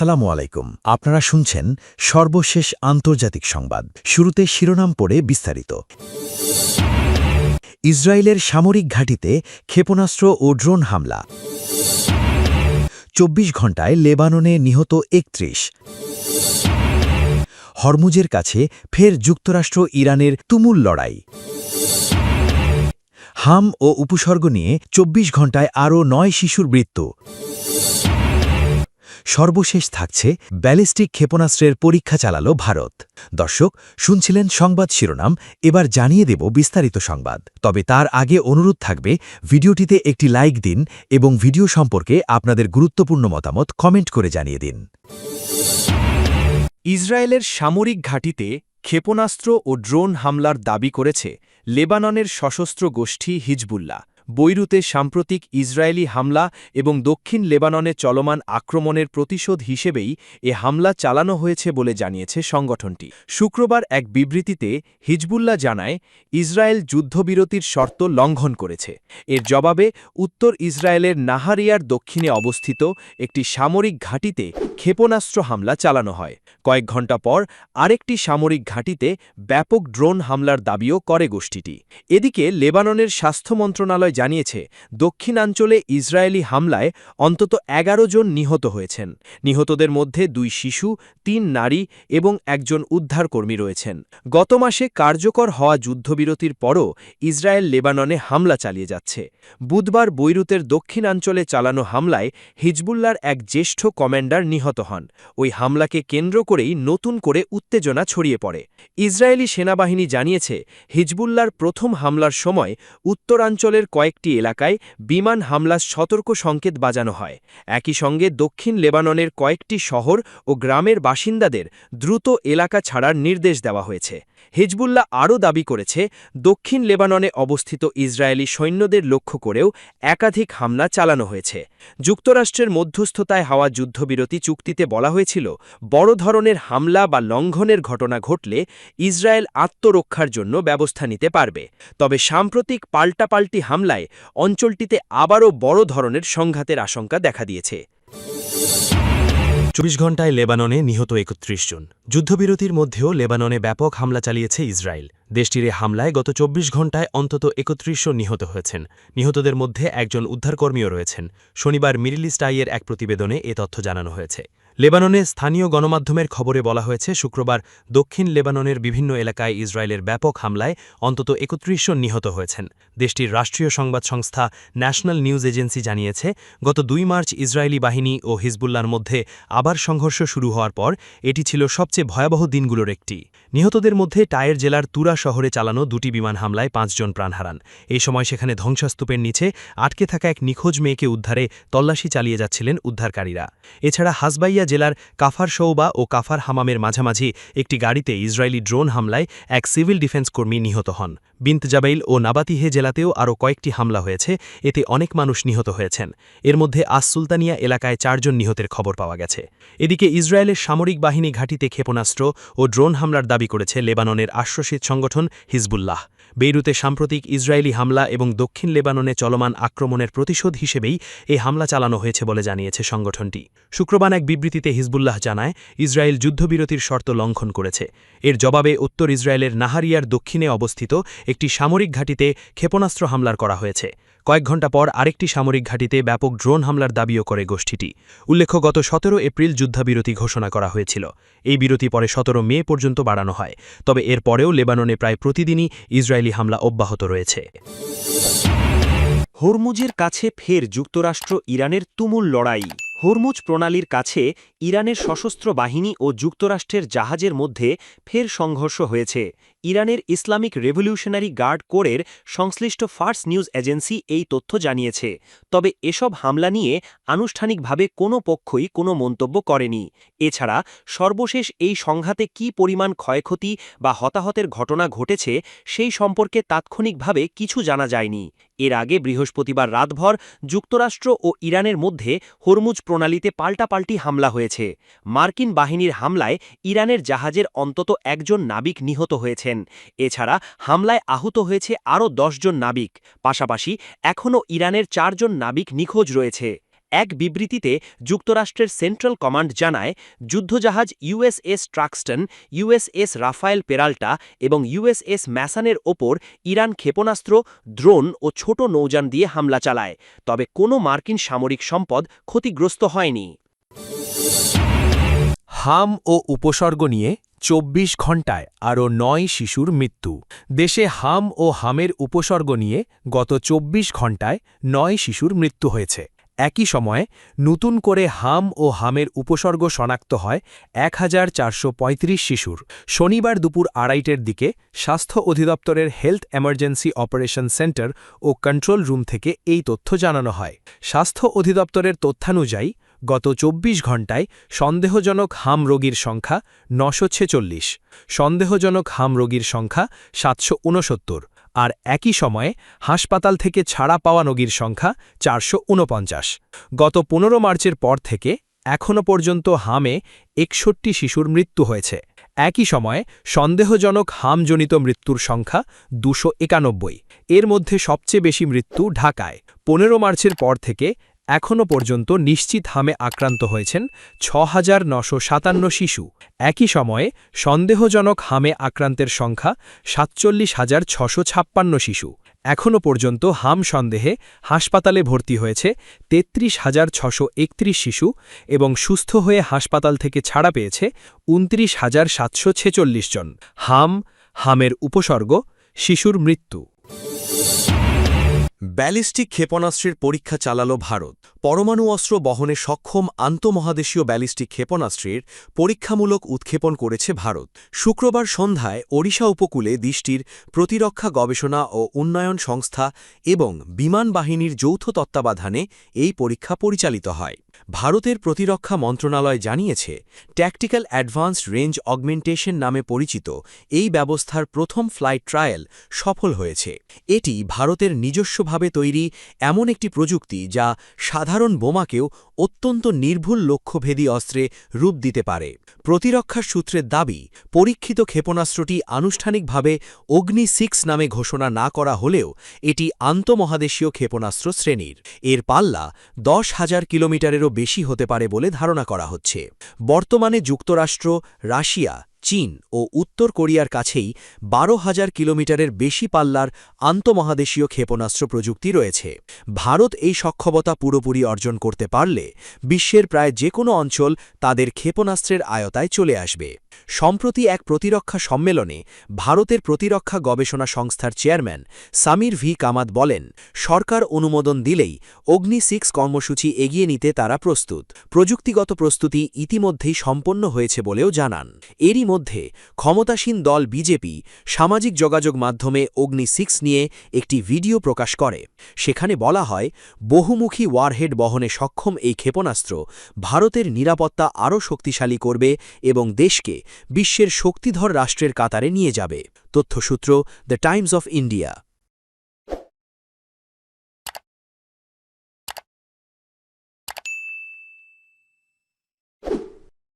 আসসালামু আলাইকুম। আপনারা শুনছেন সর্বশেষ আন্তর্জাতিক সংবাদ। শুরুতে শিরোনাম পড়ে বিস্তারিত। ইসরায়েলের সামরিক ঘাঁটিতে ক্ষেপণাস্ত্র ও ড্রোন হামলা। ২৪ ঘণ্টায় লেবাননে নিহত ৩১। হরমুজের কাছে ফের যুক্তরাষ্ট্র ইরানের তুমুল লড়াই। হাম ও উপসর্গ নিয়ে ২৪ ঘণ্টায় আরও ৯ শিশুর মৃত্যু। সর্বশেষ থাকছে ব্যালিস্টিক ক্ষেপণাস্ত্রের পরীক্ষা চালাল ভারত। দর্শক, শুনছিলেন সংবাদ শিরোনাম, এবার জানিয়ে দেব বিস্তারিত সংবাদ। তবে তার আগে অনুরোধ থাকবে ভিডিওটিতে একটি লাইক দিন এবং ভিডিও সম্পর্কে আপনাদের গুরুত্বপূর্ণ মতামত কমেন্ট করে জানিয়ে দিন। ইসরায়েলের সামরিক ঘাঁটিতে ক্ষেপণাস্ত্র ও ড্রোন হামলার দাবি করেছে লেবাননের সশস্ত্র গোষ্ঠী হিজবুল্লাহ। বৈরুতে সাম্প্রতিক ইসরায়েলি হামলা এবং দক্ষিণ লেবাননে চলমান আক্রমণের প্রতিশোধ হিসেবেই এ হামলা চালানো হয়েছে বলে জানিয়েছে সংগঠনটি। শুক্রবার এক বিবৃতিতে হিজবুল্লাহ জানায়, ইসরায়েল যুদ্ধবিরতির শর্ত লঙ্ঘন করেছে। এর জবাবে উত্তর ইসরায়েলের নাহারিয়ার দক্ষিণে অবস্থিত একটি সামরিক ঘাঁটিতে ক্ষেপণাস্ত্র হামলা চালানো হয়। কয়েক ঘণ্টা পর আরেকটি সামরিক ঘাঁটিতে ব্যাপক ড্রোন হামলার দাবিও করে গোষ্ঠীটি। এদিকে লেবাননের স্বাস্থ্য মন্ত্রণালয় জানিয়েছে, দক্ষিণাঞ্চলে ইসরায়েলি হামলায় অন্তত ১১ জন নিহত হয়েছেন। নিহতদের মধ্যে ২ শিশু, ৩ নারী এবং একজন উদ্ধারকর্মী রয়েছেন। গত মাসে কার্যকর হওয়া যুদ্ধবিরতির পরও ইসরায়েল লেবাননে হামলা চালিয়ে যাচ্ছে। বুধবার বৈরুতের দক্ষিণাঞ্চলে চালানো হামলায় হিজবুল্লাহর এক জ্যেষ্ঠ কমান্ডার নিহত হন। ওই হামলাকে কেন্দ্র করেই নতুন করে উত্তেজনা ছড়িয়ে পড়ে। ইসরায়েলি সেনাবাহিনী জানিয়েছে, হিজবুল্লাহর প্রথম হামলার সময় উত্তরাঞ্চলের কয়েকটি এলাকায় বিমান হামলার সতর্ক সংকেত বাজানো হয়। একই সঙ্গে দক্ষিণ লেবাননের কয়েকটি শহর ও গ্রামের বাসিন্দাদের দ্রুত এলাকা ছাড়ার নির্দেশ দেওয়া হয়েছে। হিজবুল্লাহ আরও দাবি করেছে, দক্ষিণ লেবাননে অবস্থিত ইসরায়েলি সৈন্যদের লক্ষ্য করেও একাধিক হামলা চালানো হয়েছে। যুক্তরাষ্ট্রের মধ্যস্থতায় হওয়া যুদ্ধবিরতি চুক্তিতে বলা হয়েছিল, বড় ধরনের হামলা বা লঙ্ঘনের ঘটনা ঘটলে ইসরায়েল আত্মরক্ষার জন্য ব্যবস্থা নিতে পারবে। তবে সাম্প্রতিক পাল্টাপাল্টি হামলায় অঞ্চলটিতে আবারও বড় ধরনের সংঘাতের আশঙ্কা দেখা দিয়েছে। ২৪ ঘণ্টায় লেবাননে নিহত ৩১ জন। যুদ্ধবিরতির মধ্যেও লেবাননে ব্যাপক হামলা চালিয়েছে ইসরায়েল। দেশটির হামলায় গত ২৪ ঘণ্টায় অন্তত ৩১ জন নিহত হয়েছেন। নিহতদের মধ্যে একজন উদ্ধারকর্মীও রয়েছেন। শনিবার মিডল ইস্ট আইয়ের এক প্রতিবেদনে এ তথ্য জানানো হয়েছে। লেবাননে স্থানীয় গণমাধ্যমের খবরে বলা হয়েছে, শুক্রবার দক্ষিণ লেবাননের বিভিন্ন এলাকায় ইসরায়েলের ব্যাপক হামলায় অন্তত ৩১ জন নিহত হয়েছেন। দেশটির রাষ্ট্রীয় সংবাদ সংস্থা ন্যাশনাল নিউজ এজেন্সি জানিয়েছে, গত ২ মার্চ ইসরায়েলি বাহিনী ও হিজবুল্লাহর মধ্যে আবার সংঘর্ষ শুরু হওয়ার পর এটি ছিল সবচেয়ে ভয়াবহ দিনগুলোর একটি। নিহতদের মধ্যে টায়ের জেলার তুরা শহরে চালানো ২টি বিমান হামলায় ৫ জন প্রাণ হারান। এই সময় সেখানে ধ্বংসস্তূপের নিচে আটকে থাকা এক নিখোঁজ মেয়েকে উদ্ধারে তল্লাশি চালিয়ে যাচ্ছিলেন উদ্ধারকারীরা। এছাড়া হাসবাইয়া জেলার কাফার শৌবা ও কাফার হামামের মাঝামাঝি একটি গাড়িতে ইসরায়েলি ড্রোন হামলায় এক সিভিল ডিফেন্স কর্মী নিহত হন। বিন্ত জাবাইল ও নাবাতিহে জেলাতেও আরও কয়েকটি হামলা হয়েছে, এতে অনেক মানুষ নিহত হয়েছেন। এর মধ্যে আস সুলতানিয়া এলাকায় ৪ জন নিহতের খবর পাওয়া গেছে। এদিকে ইসরায়েলের সামরিক বাহিনী ঘাঁটিতে ক্ষেপণাস্ত্র ও ড্রোন হামলার দাবি করেছে লেবাননের আশ্রয়শীল সংগঠন হিজবুল্লাহ। বেইরুতে সাম্প্রতিক ইসরায়েলি হামলা এবং দক্ষিণ লেবাননে চলমান আক্রমণের প্রতিশোধ হিসেবেই এই হামলা চালানো হয়েছে বলে জানিয়েছে সংগঠনটি। শুক্রবার এক বিবৃতিতে হিজবুল্লাহ জানায়, ইসরায়েল যুদ্ধবিরতির শর্ত লঙ্ঘন করেছে। এর জবাবে উত্তর ইসরায়েলের নাহারিয়ার দক্ষিণে অবস্থিত একটি সামরিক ঘাঁটিতে ক্ষেপণাস্ত্র হামলার করা হয়েছে। কয়েক ঘণ্টা পর আরেকটি সামরিক ঘাঁটিতে ব্যাপক ড্রোন হামলার দাবিও করে গোষ্ঠীটি। উল্লেখ্য, গত ১৭ এপ্রিল যুদ্ধবিরতি ঘোষণা করা হয়েছিল। এই বিরতি পরে ১৭ মে পর্যন্ত বাড়ানো হয়। তবে এর পরেও লেবাননে প্রায় প্রতিদিনই ইসরায়েলি হামলা অব্যাহত রয়েছে। হরমুজের কাছে ফের যুক্তরাষ্ট্র ইরানের তুমুল লড়াই। হরমুজ প্রণালীর কাছে ইরানের সশস্ত্র বাহিনী ও যুক্তরাষ্ট্রের জাহাজের মধ্যে ফের সংঘর্ষ হয়েছে। ইরানের ইসলামিক রেভলিউশনারি গার্ড কোরের সংশ্লিষ্ট ফার্স নিউজ এজেন্সি এই তথ্য জানিয়েছে। তবে এসব হামলা নিয়ে আনুষ্ঠানিকভাবে কোনো পক্ষই কোনো মন্তব্য করেনি। এছাড়া সর্বশেষ এই সংঘাতে কী পরিমাণ ক্ষয়ক্ষতি বা হতাহতের ঘটনা ঘটেছে সেই সম্পর্কে তাৎক্ষণিকভাবে কিছু জানা যায়নি। এর আগে বৃহস্পতিবার রাতভর যুক্তরাষ্ট্র ও ইরানের মধ্যে হরমুজ প্রণালীতে পাল্টাপাল্টি হামলা হয়েছে। মার্কিন বাহিনীর হামলায় ইরানের জাহাজের অন্তত ১ জন নাবিক নিহত হয়েছেন। এছাড়া হামলায় আহত হয়েছে আরও ১০ জন নাবিক। পাশাপাশি এখনও ইরানের ৪ জন নাবিক নিখোঁজ রয়েছে। এক বিবৃতিতে যুক্তরাষ্ট্রের সেন্ট্রাল কমান্ড জানায়, যুদ্ধজাহাজ ইউএসএস ট্রাক্সটন, ইউএসএস রাফায়েল পেরাল্টা এবং ইউএসএস ম্যাসানের ওপর ইরান ক্ষেপণাস্ত্র, ড্রোন ও ছোট নৌযান দিয়ে হামলা চালায়, তবে কোনো মার্কিন সামরিক সম্পদ ক্ষতিগ্রস্ত হয়নি। হাম ও উপসর্গ নিয়ে ২৪ ঘণ্টায় আরও ৯ শিশুর মৃত্যু। দেশে হাম ও হামের উপসর্গ নিয়ে গত ২৪ ঘণ্টায় ৯ শিশুর মৃত্যু হয়েছে। একই সময়ে নতুন করে হাম ও হামের উপসর্গ শনাক্ত হয় ১,৪৩৫ শিশুর। শনিবার দুপুর ২:৩০টার দিকে স্বাস্থ্য অধিদপ্তরের হেলথ এমার্জেন্সি অপারেশন সেন্টার ও কন্ট্রোল রুম থেকে এই তথ্য জানানো হয়। স্বাস্থ্য অধিদপ্তরের তথ্যানুযায়ী গত ২৪ ঘণ্টায় সন্দেহজনক হাম রোগীর সংখ্যা ৯৪৬, সন্দেহজনক হাম রোগীর সংখ্যা ৭৬৯, আর একই সময়ে হাসপাতাল থেকে ছাড়া পাওয়া রোগীর সংখ্যা ৪৪৯। গত ১৫ মার্চের পর থেকে এখনও পর্যন্ত হামে ৬১ শিশুর মৃত্যু হয়েছে। একই সময়ে সন্দেহজনক হামজনিত মৃত্যুর সংখ্যা ২৯১। এর মধ্যে সবচেয়ে বেশি মৃত্যু ঢাকায়। ১৫ মার্চের পর থেকে এখনও পর্যন্ত নিশ্চিত হামে আক্রান্ত হয়েছেন ৬,৯৫৭ শিশু। একই সময়ে সন্দেহজনক হামে আক্রান্তের সংখ্যা ৪৭,৬৫৬ শিশু। এখনও পর্যন্ত হাম সন্দেহে হাসপাতালে ভর্তি হয়েছে ৩৩,৬৩১ শিশু এবং সুস্থ হয়ে হাসপাতাল থেকে ছাড়া পেয়েছে ২৯,৭৪৬ জন। হামের উপসর্গ, শিশুর মৃত্যু। ব্যালিস্টিক ক্ষেপণাস্ত্রের পরীক্ষা চালাল ভারত। পরমাণু অস্ত্র বহনে সক্ষম আন্তঃমহাদেশীয় ব্যালিস্টিক ক্ষেপণাস্ত্রের পরীক্ষামূলক উৎক্ষেপণ করেছে ভারত। শুক্রবার সন্ধ্যায় ওড়িশা উপকূলে দেশটির প্রতিরক্ষা গবেষণা ও উন্নয়ন সংস্থা এবং বিমান বাহিনীর যৌথ তত্ত্বাবধানে এই পরীক্ষা পরিচালিত হয়। ভারতের প্রতিরক্ষা মন্ত্রণালয় জানিয়েছে, ট্যাকটিক্যাল অ্যাডভান্সড রেঞ্জ অগমেন্টেশন নামে পরিচিত এই ব্যবস্থার প্রথম ফ্লাইট ট্রায়াল সফল হয়েছে। এটি ভারতের নিজস্বভাবে তৈরি এমন একটি প্রযুক্তি যা সাধারণ বোমাকেও অত্যন্ত নির্ভুল লক্ষ্যভেদী অস্ত্রে রূপ দিতে পারে। প্রতিরক্ষা সূত্রের দাবি, পরীক্ষিত ক্ষেপণাস্ত্রটি আনুষ্ঠানিকভাবে অগ্নি-6 নামে ঘোষণা না করা হলেও এটি আন্তঃমহাদেশীয় ক্ষেপণাস্ত্র শ্রেণীর। এর পাল্লা ১০,০০০ কিলোমিটারেরও বেশি হতে পারে বলে ধারণা করা হচ্ছে। বর্তমানে যুক্তরাষ্ট্র, রাশিয়া, চীন ও উত্তর কোরিয়ার কাছেই ১২,০০০ কিলোমিটারের বেশি পাল্লার আন্তঃমহাদেশীয় ক্ষেপণাস্ত্র প্রযুক্তি রয়েছে। ভারত এই সক্ষমতা পুরোপুরি অর্জন করতে পারলে বিশ্বের প্রায় যে কোনো অঞ্চল তাদের ক্ষেপণাস্ত্রের আয়তায় চলে আসবে। সম্প্রতি এক প্রতিরক্ষা সম্মেলনে ভারতের প্রতিরক্ষা গবেষণা সংস্থার চেয়ারম্যান সামির ভি কামাত বলেন, সরকার অনুমোদন দিলেই অগ্নি-6 কর্মসূচি এগিয়ে নিতে তারা প্রস্তুত। প্রযুক্তিগত প্রস্তুতি ইতিমধ্যেই সম্পন্ন হয়েছে বলেও জানান। এরই মধ্যে ক্ষমতাসীন দল বিজেপি সামাজিক যোগাযোগ মাধ্যমে অগ্নি-6 নিয়ে একটি ভিডিও প্রকাশ করে। সেখানে বলা হয়, বহুমুখী ওয়ারহেড বহনে সক্ষম এই ক্ষেপণাস্ত্র ভারতের নিরাপত্তা আরও শক্তিশালী করবে এবং দেশকে বিশ্বের শক্তিধর রাষ্ট্রের কাতারে নিয়ে যাবে। তথ্যসূত্র দ্য টাইমস অফ ইন্ডিয়া।